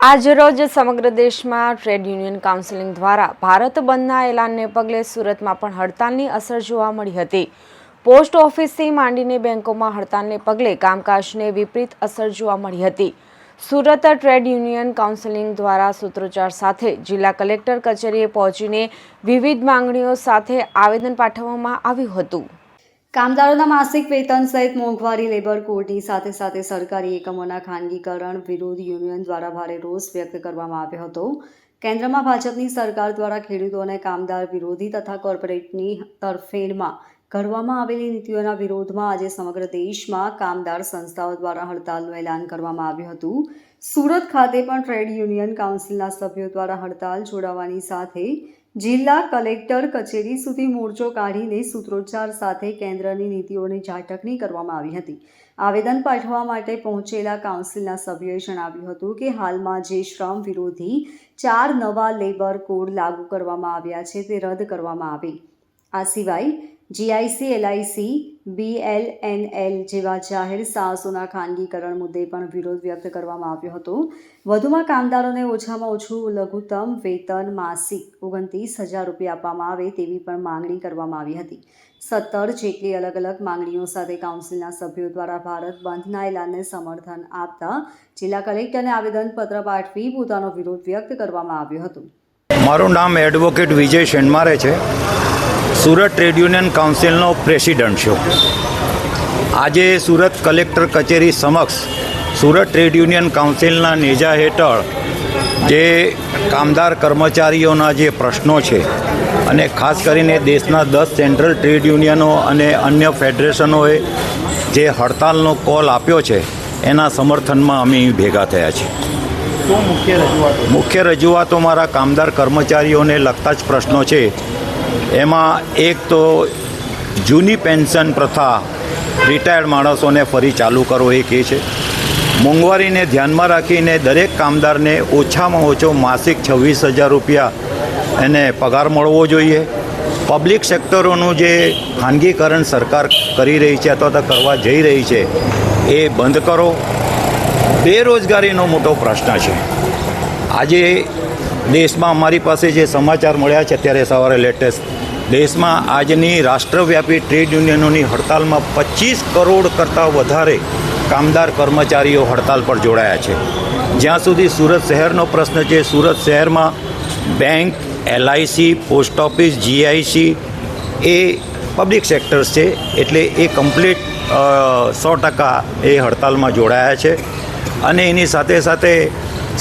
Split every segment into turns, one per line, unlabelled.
આજરોજ સમગ્ર દેશમાં ટ્રેડ યુનિયન કાઉન્સિલ દ્વારા ભારત બંધના એલાનને પગલે સુરતમાં પણ હડતાલની અસર જોવા મળી હતી। પોસ્ટ ઓફિસથી માંડીને બેંકોમાં હડતાલને પગલે કામકાજને વિપરીત અસર જોવા મળી હતી। સુરત ટ્રેડ યુનિયન કાઉન્સિલ દ્વારા સૂત્રોચ્ચાર સાથે જિલ્લા કલેક્ટર કચેરીએ પહોંચીને વિવિધ માંગણીઓ સાથે આવેદન પાઠવવામાં આવ્યું હતું।
કામદારોના માસિક વેતન સહિત મોંઘવારી, લેબર કોડની સાથે સાથે સરકારી એકમોના ખાનગીકરણ વિરુદ્ધ યુનિયન દ્વારા ભારે રોષ વ્યક્ત કરવામાં આવ્યો હતો। કેન્દ્રમાં ભાજપની સરકાર દ્વારા ખેડૂતો અને કામદાર વિરોધી તથા કોર્પોરેટની તરફેણમાં ઘડવામાં આવેલી નીતિઓના વિરોધમાં આજે સમગ્ર દેશમાં કામદાર સંસ્થાઓ દ્વારા હડતાલનું એલાન કરવામાં આવ્યું હતું। સુરત ખાતે પણ ટ્રેડ યુનિયન કાઉન્સિલના સભ્યો દ્વારા હડતાલ છોડાવવાની સાથે જિલ્લા કલેક્ટર કચેરી સુધી મોરચો કાઢીને સૂત્રોચ્ચાર સાથે કેન્દ્રની નીતિઓની ઝાટકણી કરવામાં આવી હતી। આવેદન પાઠવવા માટે પહોંચેલા કાઉન્સિલના સભ્યોએ જણાવ્યું હતું કે હાલમાં જે શ્રમ વિરોધી 4 નવા લેબર કોડ લાગુ કરવામાં આવ્યા છે તે રદ કરવામાં આવે। આ સિવાય જીઆઈસી, એલઆઈસી, BLNL જેવા જાહેર સાહસોના ખાનગીકરણ મુદ્દે પણ વિરોધ વ્યક્ત કરવામાં આવ્યો હતો। વધુમાં કામદારોને ઓછામાં ઓછું લઘુત્તમ વેતન માસિક 29,000 રૂપિયા આપવામાં આવે તેવી પણ માંગણી કરવામાં આવી હતી। 17 જેટલી અલગ અલગ માંગણીઓ સાથે કાઉન્સિલના સભ્યો દ્વારા ભારત બંધના એલાનને સમર્થન આપતા જિલ્લા કલેક્ટરને આવેદનપત્ર પાઠવી પોતાનો વિરોધ વ્યક્ત કરવામાં આવ્યો હતો।
મારું નામ એડવોકેટ વિજય શેણમારે છે। સુરત ટ્રેડ યુનિયન કાઉન્સિલનો પ્રેસિડન્ટ છું। આજે સુરત કલેક્ટર કચેરી સમક્ષ સુરત ટ્રેડ યુનિયન કાઉન્સિલના નેજા હેઠળ જે કામદાર કર્મચારીઓના જે પ્રશ્નો છે અને ખાસ કરીને દેશના 10 સેન્ટ્રલ ટ્રેડ યુનિયનો અને અન્ય ફેડરેશનોએ જે હડતાલનો કોલ આપ્યો છે એના સમર્થનમાં અમે ભેગા થયા છીએ। મુખ્ય રજૂઆતો મારા કામદાર કર્મચારીઓને લગતા જ પ્રશ્નો છે। એમાં એક તો જૂની પેન્શન પ્રથા રિટાયર્ડ માણસોને ફરી ચાલુ કરવો એ કહે છે। મોંઘવારીને ધ્યાનમાં રાખીને દરેક કામદારને ઓછામાં ઓછો માસિક 26,000 રૂપિયા એને પગાર મળવો જોઈએ। પબ્લિક સેક્ટરોનું જે ખાનગીકરણ સરકાર કરી રહી છે અથવા તો કરવા જઈ રહી છે એ બંધ કરો। બેરોજગારીનો મોટો પ્રશ્ન છે। આજે દેશમાં અમારી પાસે જે સમાચાર મળ્યા છે અત્યારે સવારે લેટેસ્ટ, દેશમાં આજની રાષ્ટ્રવ્યાપી ટ્રેડ યુનિયનોની હડતાલમાં 25 કરોડ કરતાં વધારે કામદાર કર્મચારીઓ હડતાલ પર જોડાયા છે। જ્યાં સુધી સુરત શહેરનો પ્રશ્ન છે, સુરત શહેરમાં bank, LIC, post office, GIC એ પબ્લિક સેક્ટર્સ છે, એટલે એ કમ્પ્લીટ 100% એ હડતાલમાં જોડાયા છે। અને એની સાથે સાથે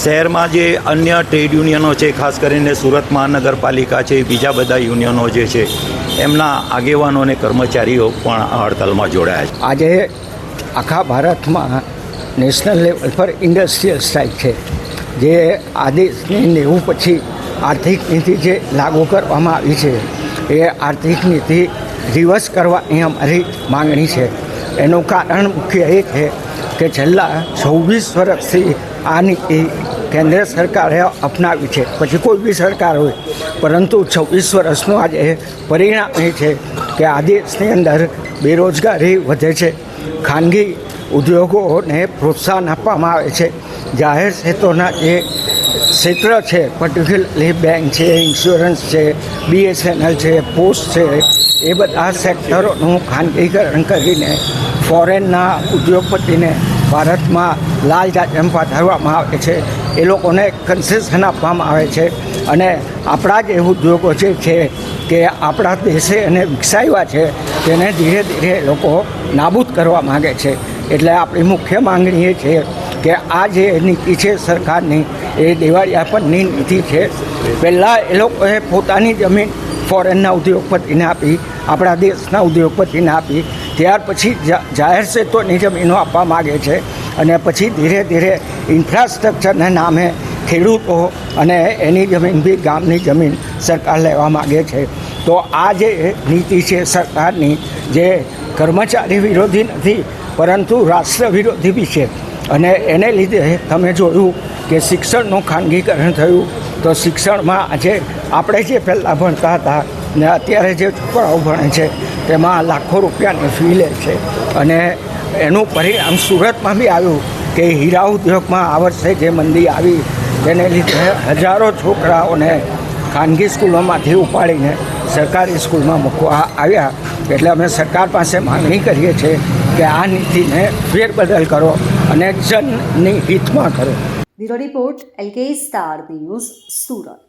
શહેરમાં જે અન્ય ટ્રેડ યુનિયનો છે, ખાસ કરીને સુરત મહાનગરપાલિકા છે, બીજા બધા યુનિયનો જે છે એમના આગેવાનો અને કર્મચારીઓ પણ આ હડતાલમાં જોડાયા છે।
આજે આખા ભારતમાં નેશનલ લેવલ પર ઇન્ડસ્ટ્રીયલ સ્ટ્રાઇક છે, જે આદેશની 90 પછી આર્થિક નીતિ જે લાગુ કરવામાં આવી છે એ આર્થિક નીતિ રિવર્સ કરવાની અમારી માંગણી છે। એનું કારણ મુખ્ય એ છે કે છેલ્લા 26 વર્ષથી આ નીતિ કેન્દ્ર સરકારે અપનાવી છે, પછી કોઈ બી સરકાર હોય, પરંતુ 26 વર્ષનું આજે પરિણામ એ છે કે આ દેશની અંદર બેરોજગારી વધે છે, ખાનગી ઉદ્યોગોને પ્રોત્સાહન આપવામાં આવે છે, જાહેર ક્ષેત્રોના જે ક્ષેત્ર છે, પર્ટિક્યુલરલી બેંક છે, ઇન્સ્યોરન્સ છે, BSNL છે, પોસ્ટ છે, એ બધા સેક્ટરોનું ખાનગીકરણ કરીને ફોરેનના ઉદ્યોગપતિને ભારતમાં લાલ જાજમ પાથરવામાં આવે છે, એ લોકોને કન્સેશન આપવામાં આવે છે। અને આપણા જે ઉદ્યોગો છે કે આપણા દેશે એને વિકસાવ્યા છે તેને ધીરે ધીરે લોકો નાબૂદ કરવા માગે છે। એટલે આપણી મુખ્ય માંગણી એ છે કે આ જે નીતિ છે સરકારની એ દિવાળિયાપનની નીતિ છે। પહેલાં એ લોકોએ પોતાની જમીન ફોરેનના ઉદ્યોગપતિને આપી, આપણા દેશના ઉદ્યોગપતિને આપી, ત્યાર પછી જાહેર ક્ષેત્રોની જમીનો આપવા માગે છે અને પછી ધીરે ધીરે ઇન્ફ્રાસ્ટ્રક્ચરના નામે ખેડૂતો અને એની જમીન બી ગામની જમીન સરકાર લેવા માગે છે। તો આ જે નીતિ છે સરકારની, જે કર્મચારી વિરોધી નથી પરંતુ રાષ્ટ્ર વિરોધી બી છે। અને એને લીધે તમે જોયું કે શિક્ષણનું ખાનગીકરણ થયું, તો શિક્ષણમાં આજે આપણે જે પહેલાં ભણતા હતા ને અત્યારે જે છોકરાઓ ભણે છે તેમાં લાખો રૂપિયાની ફી લે છે। અને એનું પરિણામ સુરતમાં બી આવ્યું કે હીરા ઉદ્યોગમાં આ વર્ષે જે મંદી આવી તેને લીધે હજારો છોકરાઓને ખાનગી સ્કૂલોમાંથી ઉપાડીને સરકારી સ્કૂલમાં મૂકવા આવ્યા. એટલે અમે સરકાર પાસે માંગણી કરીએ છીએ કે આ નીતિને ફેરબદલ કરો અને જનની હિતમાં કરો.
Bureau report LK star news Surat.